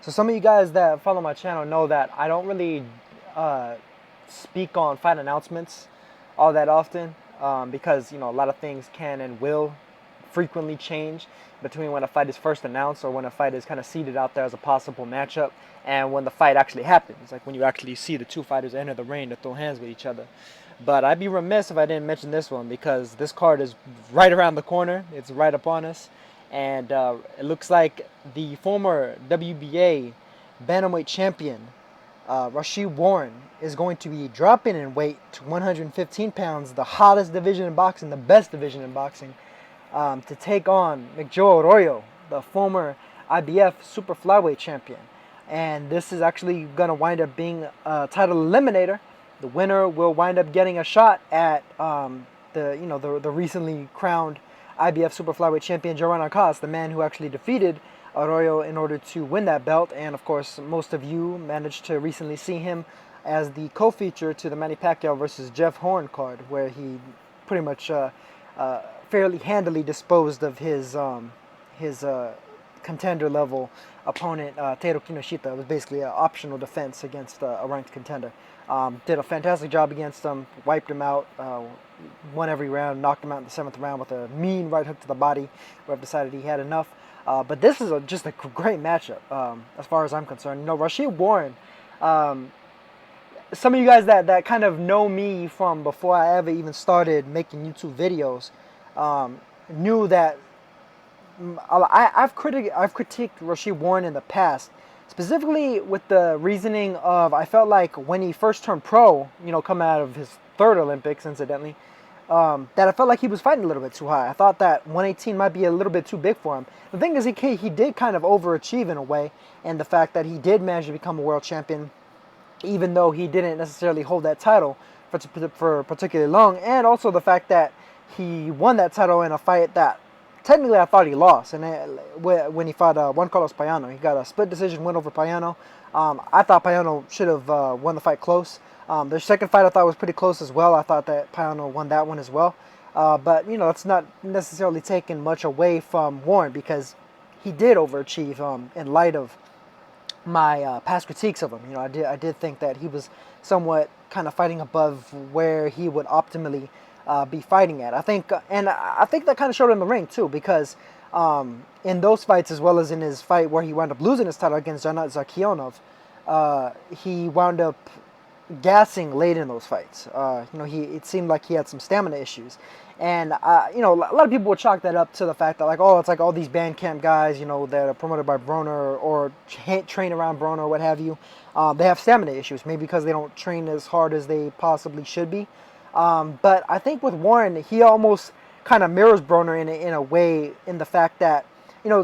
So some of you guys that follow my channel know that I don't really uh, speak on fight announcements all that often because a lot of things can and will frequently change between when a fight is first announced or when a fight is kind of seeded out there as a possible matchup and when the fight actually happens, like when you actually see the two fighters enter the ring to throw hands with each other. But I'd be remiss if I didn't mention this one because this card is right around the corner. It's right upon us. And it looks like the former WBA bantamweight champion, Rau'shee Warren, is going to be dropping in weight to 115 pounds, the hottest division in boxing, the best division in boxing, to take on McJoe Arroyo, the former IBF super flyweight champion. And this is actually going to wind up being a title eliminator. The winner will wind up getting a shot at the recently crowned IBF super flyweight champion Joanne Arcas, the man who actually defeated Arroyo in order to win that belt. And of course, most of you managed to recently see him as the co-feature to the Manny Pacquiao versus Jeff Horn card, where he pretty much fairly handily disposed of his contender level opponent, Teiro Kinoshita. It was basically an optional defense against a ranked contender. Did a fantastic job against him, wiped him out, won every round, knocked him out in the 7th round with a mean right hook to the body, where I've decided he had enough. But this is just a great matchup as far as I'm concerned. Rau'shee Warren, some of you guys that kind of know me from before I ever even started making YouTube videos knew that I've critiqued Rau'shee Warren in the past, specifically with the reasoning of I felt like when he first turned pro, coming out of his 3rd Olympics, incidentally, that I felt like he was fighting a little bit too high. I thought that 118 might be a little bit too big for him. The thing is, he did kind of overachieve in a way, and the fact that he did manage to become a world champion, even though he didn't necessarily hold that title for particularly long, and also the fact that he won that title in a fight that technically I thought he lost, and when he fought Juan Carlos Payano, he got a split decision win over Payano. I thought Payano should have won the fight close. The second fight I thought was pretty close as well. I thought that Payano won that one as well. But it's not necessarily taking much away from Warren because he did overachieve in light of my past critiques of him. I did think that he was somewhat kind of fighting above where he would optimally be fighting at. I think, and I think that kind of showed in the ring too, because in those fights as well as in his fight where he wound up losing his title against Janat Zakionov, he wound up gassing late in those fights. It seemed like he had some stamina issues, and a lot of people would chalk that up to the fact that it's like all these band camp guys, that are promoted by Broner or train around Broner or what have you. They have stamina issues, maybe because they don't train as hard as they possibly should be. But I think with Warren, he almost kind of mirrors Broner in a way, in the fact that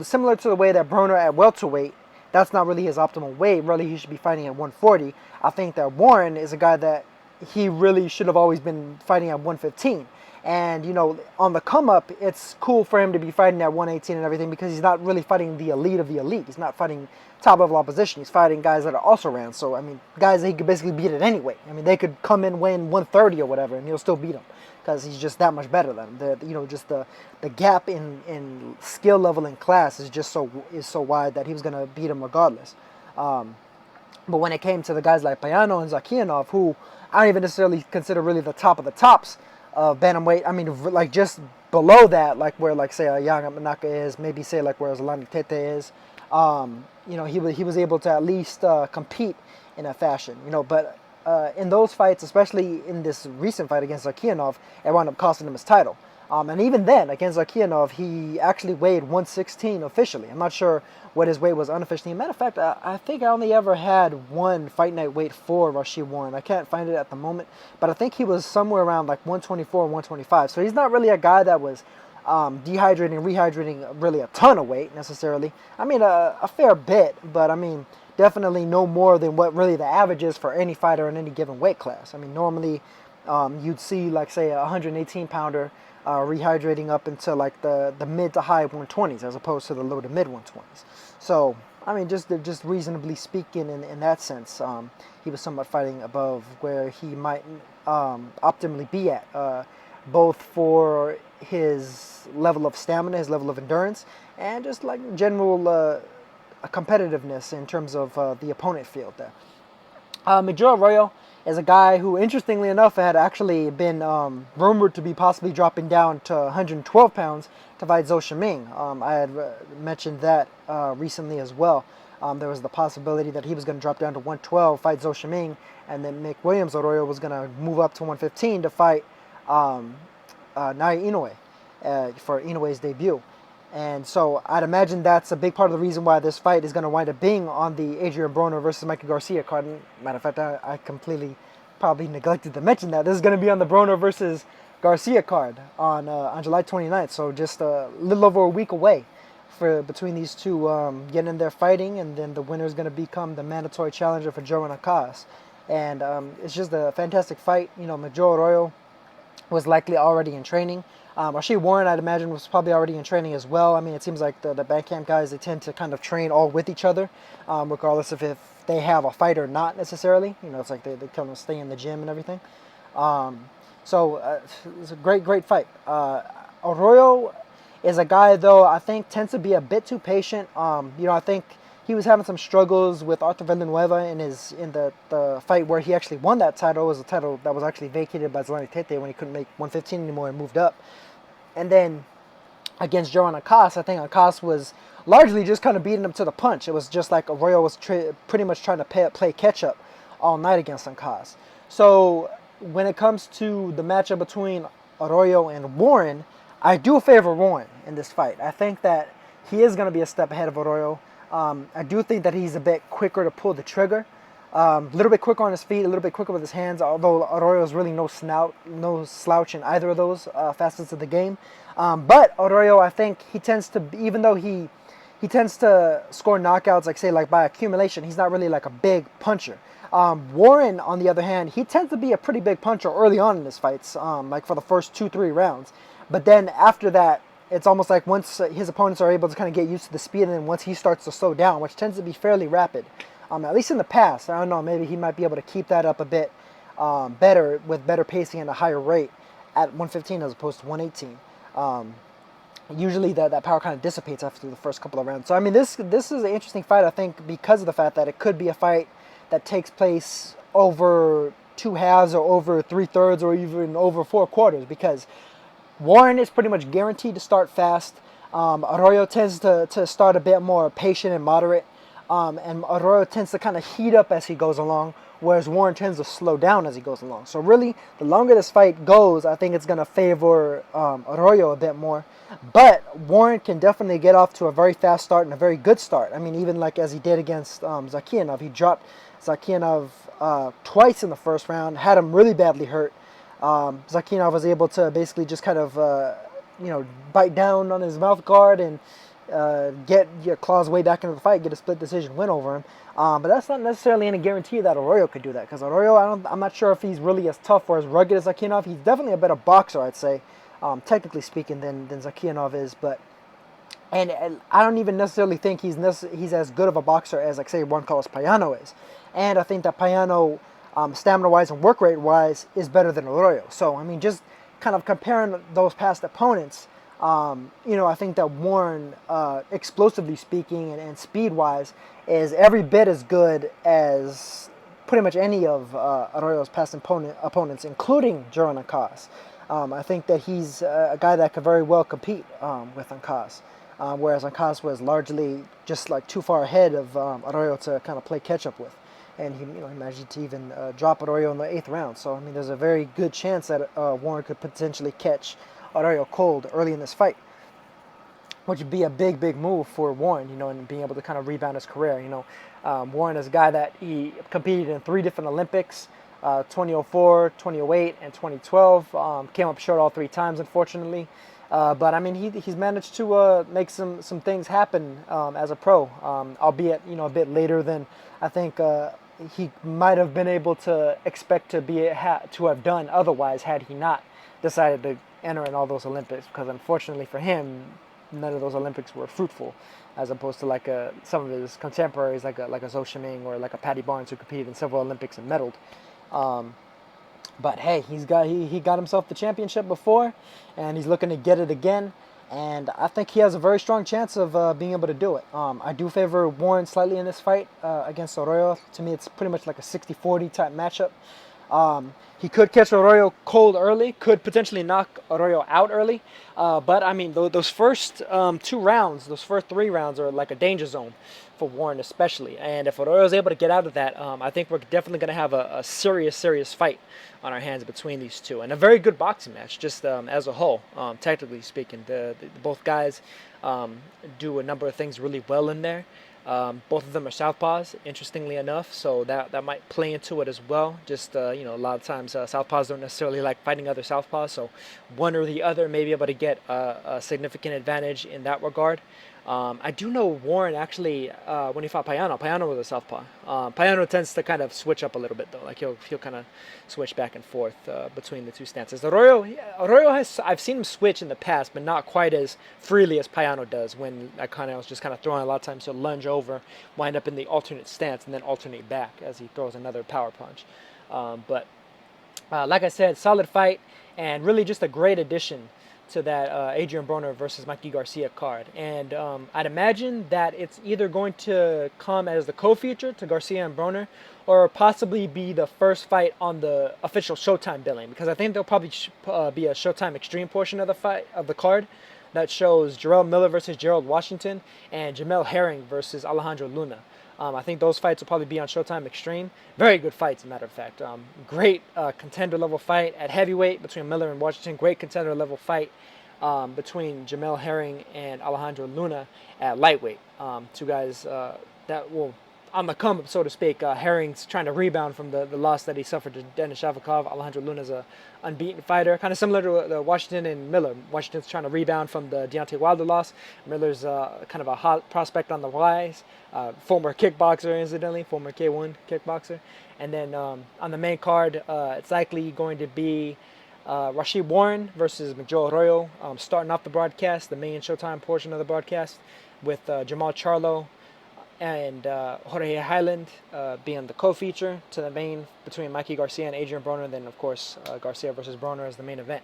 similar to the way that Broner at welterweight, that's not really his optimal weight. Really, he should be fighting at 140. I think that Warren is a guy that he really should have always been fighting at 115. And, on the come up, it's cool for him to be fighting at 118 and everything because he's not really fighting the elite of the elite. He's not fighting top level opposition. He's fighting guys that are also ran. So, guys that he could basically beat at any weight. They could come in weighing 130 or whatever and he'll still beat them because he's just that much better than them. Just the gap in skill level and class is just so wide that he was going to beat him regardless. But when it came to the guys like Payano and Zakionov, who I don't even necessarily consider really the top of the tops of bantamweight, like just below that, like where say a Yang Manaka is, maybe say like where Zolani Tete is, he was able to at least compete in a fashion, but in those fights, especially in this recent fight against Zakionov, it wound up costing him his title. And even then, against Zakionov, he actually weighed 116 officially. I'm not sure what his weight was unofficially. Matter of fact, I think I only ever had one fight night weight for Rau'shee Warren. I can't find it at the moment, but I think he was somewhere around like 124 or 125. So he's not really a guy that was dehydrating, rehydrating really a ton of weight necessarily. A fair bit, but definitely no more than what really the average is for any fighter in any given weight class. Normally you'd see like say a 118 pounder rehydrating up into like the mid to high 120s as opposed to the low to mid 120s. So just reasonably speaking, in that sense, he was somewhat fighting above where he might optimally be at, both for his level of stamina, his level of endurance, and just like general competitiveness in terms of the opponent field there. McJoe Arroyo is a guy who, interestingly enough, had actually been rumored to be possibly dropping down to 112 pounds to fight Zhou Shiming. I had mentioned that recently as well. There was the possibility that he was going to drop down to 112, fight Zhou Shiming, and then Mick Williams Arroyo was going to move up to 115 to fight Naoya Inoue for Inoue's debut. And so I'd imagine that's a big part of the reason why this fight is going to wind up being on the Adrien Broner versus Mikey Garcia card. Matter of fact, I completely probably neglected to mention that. This is going to be on the Broner versus Garcia card on July 29th. So just a little over a week away for between these two getting in there fighting. And then the winner is going to become the mandatory challenger for Joe Nakas. And it's just a fantastic fight. You know, McJoe Arroyo was likely already in training. Rau'shee Warren, I'd imagine, was probably already in training as well. I mean, it seems like the band camp guys, they tend to kind of train all with each other, regardless of if they have a fight or not necessarily. You know, it's like they kind of stay in the gym and everything. So it's a great fight. Arroyo is a guy, though, I think tends to be a bit too patient. You know, I think he was having some struggles with Arthur Villanueva in the fight where he actually won that title. It was a title that was actually vacated by Zlani Tete when he couldn't make 115 anymore and moved up. And then against Joe Nakas, I think Nakas was largely just kind of beating him to the punch. It was just like Arroyo was pretty much trying to play catch-up all night against Nakas. So when it comes to the matchup between Arroyo and Warren, I do favor Warren in this fight. I think that he is going to be a step ahead of Arroyo. I do think that he's a bit quicker to pull the trigger. A little bit quicker on his feet, a little bit quicker with his hands, although Arroyo is really no slouch in either of those facets of the game. But Arroyo, I think he tends to, even though he tends to score knockouts, like by accumulation, he's not really like a big puncher. Warren, on the other hand, he tends to be a pretty big puncher early on in his fights, like for the first 2-3 rounds. But then after that, it's almost like once his opponents are able to kind of get used to the speed, and then once he starts to slow down, which tends to be fairly rapid, at least in the past. I don't know, maybe he might be able to keep that up a bit better with better pacing and a higher rate at 115 as opposed to 118. Usually that power kind of dissipates after the first couple of rounds. So I mean, this is an interesting fight, I think, because of the fact that it could be a fight that takes place over 2 halves or over 3/3 or even over 4 quarters, because Warren is pretty much guaranteed to start fast. Arroyo tends to start a bit more patient and moderate. And Arroyo tends to kind of heat up as he goes along, whereas Warren tends to slow down as he goes along. So really, the longer this fight goes, I think it's going to favor Arroyo a bit more. But Warren can definitely get off to a very fast start and a very good start. I mean, even like as he did against Zakianov. He dropped Zakianov twice in the first round, had him really badly hurt. Zakianov was able to basically just kind of, bite down on his mouth guard and get your claws way back into the fight, get a split decision win over him. But that's not necessarily any guarantee that Arroyo could do that, because Arroyo, I'm not sure if he's really as tough or as rugged as Zakianov. He's definitely a better boxer, I'd say, technically speaking, than Zakianov is. But and I don't even necessarily think he's as good of a boxer as, like, say, Juan Carlos Payano is. And I think that Payano, stamina-wise and work rate-wise, is better than Arroyo. So, I mean, just kind of comparing those past opponents, I think that Warren, explosively speaking and speed-wise, is every bit as good as pretty much any of Arroyo's past opponents, including Joe Nakas. I think that he's a guy that could very well compete with Nakas, whereas Nakas was largely just like too far ahead of Arroyo to kind of play catch-up with. And he managed to even drop Arroyo in the 8th round. So, I mean, there's a very good chance that Warren could potentially catch Arroyo cold early in this fight, which would be a big move for Warren, and being able to kind of rebound his career. Warren is a guy that he competed in 3 different Olympics, 2004, 2008, and 2012. Came up short all 3 times, unfortunately. But I mean, he's managed to make some things happen as a pro, albeit a bit later than I think he might have been able to expect to have done otherwise, had he not decided to enter in all those Olympics. Because unfortunately for him, none of those Olympics were fruitful, as opposed to like some of his contemporaries, like a Zhou Shiming or like a Patty Barnes, who competed in several Olympics and medaled. But hey, he got himself the championship before, and he's looking to get it again. and I think he has a very strong chance of being able to do it. I do favor Warren slightly in this fight against Arroyo. To me, it's pretty much like a 60-40 type matchup. He could catch Arroyo cold early, could potentially knock Arroyo out early. But, I mean, those first 2 rounds, those first 3 rounds are like a danger zone for Warren especially. And if Arroyo is able to get out of that, I think we're definitely going to have a serious fight on our hands between these two. And a very good boxing match, just as a whole, technically speaking. Both guys do a number of things really well in there. Both of them are southpaws, interestingly enough, so that might play into it as well. Just, you know, a lot of times southpaws don't necessarily like fighting other southpaws, so one or the other may be able to get a significant advantage in that regard. I do know Warren actually, when he fought Payano was a southpaw. Payano tends to kind of switch up a little bit, though. Like, he'll kind of switch back and forth between the two stances. Arroyo has, I've seen him switch in the past, but not quite as freely as Payano does, when I was just kind of throwing. A lot of times he'll lunge over, wind up in the alternate stance, and then alternate back as he throws another power punch. But like I said, solid fight, and really just a great addition to that Adrien Broner versus Mikey Garcia card. And I'd imagine that it's either going to come as the co-feature to Garcia and Broner, or possibly be the first fight on the official Showtime billing, because I think there'll probably be a Showtime Extreme portion of the card that shows Jarrell Miller versus Gerald Washington and Jamel Herring versus Alejandro Luna. I think those fights will probably be on Showtime Extreme. Very good fights, as a matter of fact. Great contender-level fight at heavyweight between Miller and Washington. Great contender-level fight between Jamel Herring and Alejandro Luna at lightweight. Two guys that will, on the come up, so to speak. Herring's trying to rebound from the loss that he suffered to Denis Shavakov. Alejandro Luna's a unbeaten fighter, kind of similar to the Washington and Miller. Washington's trying to rebound from the Deontay Wilder loss. Miller's kind of a hot prospect on the rise. Former kickboxer, incidentally, former K1 kickboxer. And then on the main card, it's likely going to be Rau'shee Warren versus McJoe Arroyo, starting off the broadcast, the main Showtime portion of the broadcast, with Jamal Charlo and Jorge Highland being the co-feature to the main between Mikey Garcia and Adrien Broner, and then of course Garcia versus Broner as the main event.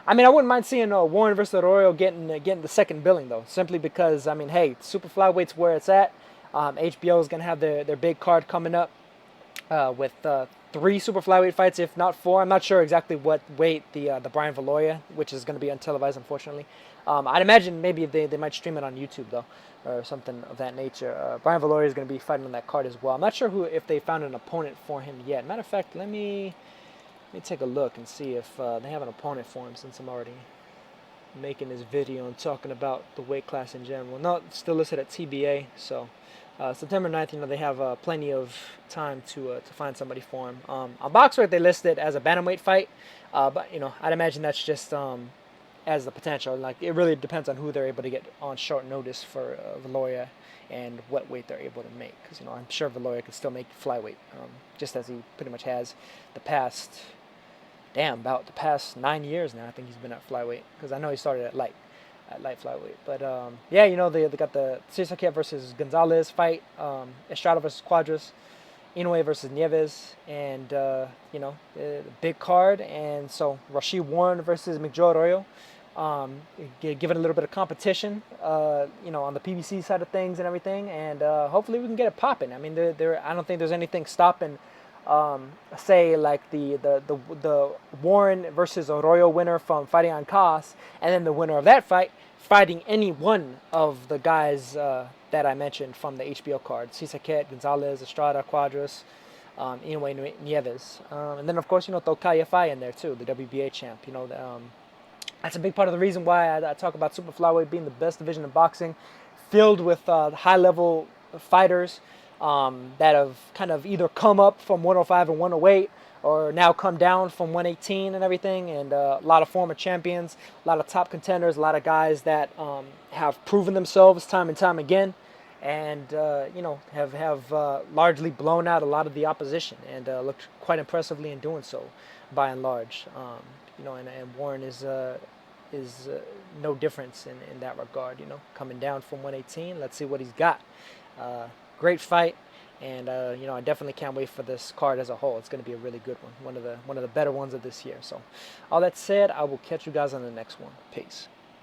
I mean, I wouldn't mind seeing Warren versus Arroyo getting the second billing, though, simply because, I mean, hey, super flyweight's where it's at. HBO is going to have their big card coming up with 3 super flyweight fights, if not 4. I'm not sure exactly what weight the Brian Valoria, which is going to be untelevised, unfortunately. I'd imagine maybe they might stream it on YouTube, though, or something of that nature. Brian Valoria is going to be fighting on that card as well. I'm not sure if they found an opponent for him yet. Matter of fact, let me take a look and see if they have an opponent for him, since I'm already making this video and talking about the weight class in general. No, it's still listed at TBA, so September 9th, you know, they have plenty of time to find somebody for him. On BoxRec, they list it as a bantamweight fight, but, you know, I'd imagine that's just as the potential. Like, it really depends on who they're able to get on short notice for Valoria and what weight they're able to make. Because, you know, I'm sure Valoria could still make flyweight, just as he pretty much has about the past 9 years now. I think he's been at flyweight, because I know he started at light flyweight. But yeah, you know, they got the Cesar versus Gonzalez fight, Estrada versus Cuadras, Inoue versus Nieves, and you know, big card. And so Rau'shee Warren versus McJoe Arroyo, given a little bit of competition, you know, on the PBC side of things and everything, and hopefully we can get it popping. I mean, I don't think there's anything stopping, say, like the Warren versus Arroyo winner from fighting on Cost, and then the winner of that fight fighting any one of the guys that I mentioned from the HBO card: Cesar, Gonzalez, Estrada, Cuadras, Inoue, Nieves, and then of course, you know, throw Fai in there too, the WBA champ. You know, that's a big part of the reason why I talk about super flyweight being the best division in boxing, filled with high-level fighters that have kind of either come up from 105 and 108, or now come down from 118 and everything, and a lot of former champions, a lot of top contenders, a lot of guys that have proven themselves time and time again, and you know, have largely blown out a lot of the opposition, and looked quite impressively in doing so, by and large. You know, and Warren is no difference in that regard. You know, coming down from 118, let's see what he's got. Great fight. And you know, I definitely can't wait for this card as a whole. It's going to be a really good one, one of the better ones of this year. So, all that said, I will catch you guys on the next one. Peace.